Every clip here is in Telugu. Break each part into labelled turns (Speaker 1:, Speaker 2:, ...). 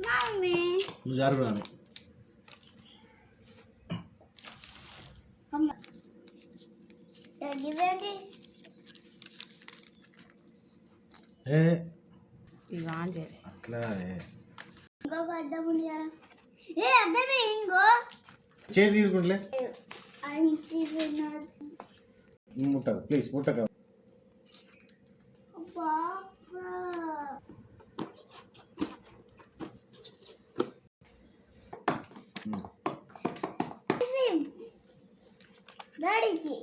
Speaker 1: మమ్మీ
Speaker 2: నువ్వు జరుగు రాని అట్లా చేతి తీసుకుంటలే ముట్టక ప్లీజ్ ముట్టక
Speaker 1: డాడీకి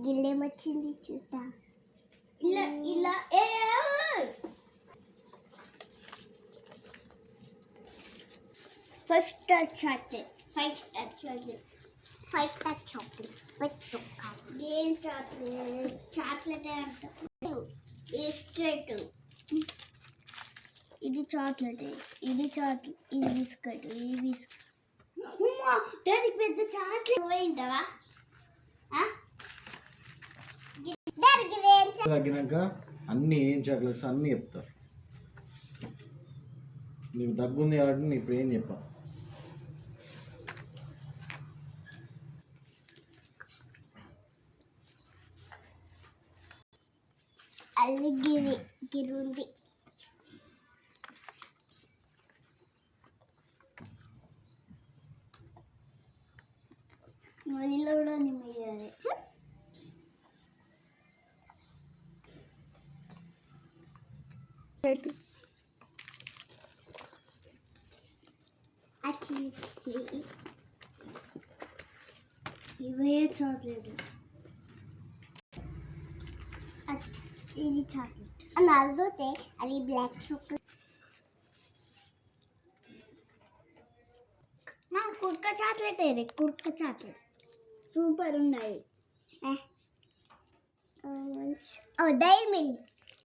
Speaker 1: గిల్లేమొచ్చింది చూస్తా ఇలా ఇలా ఫస్ట్ చాక్లెట్ ఏం చాక్లెట్ అంటే బిస్కెట్ ఇది చాక్లెట్ ఇది బిస్కెట్ డాడీకి పెద్ద చాక్లెట్ పోయింటావా
Speaker 2: తగ్గినాక అన్నీ ఏం చాక్లెట్స్ అన్నీ చెప్తారు నీకు దగ్గుంది కాబట్టి నేను ఇప్పుడు ఏం చెప్పా
Speaker 1: అల్లి గిరుంది మళ్ళీ కూడా నిమ్మయ్యాలి ఇవే చాక్లెట్ ఇది చాక్లెట్ అని అదితే అది బ్లాక్ చాక్లెట్ కుర్క చాక్లెట్ కుర్క చాక్లెట్ సూపర్ ఉన్నాయి డైరీ మిల్క్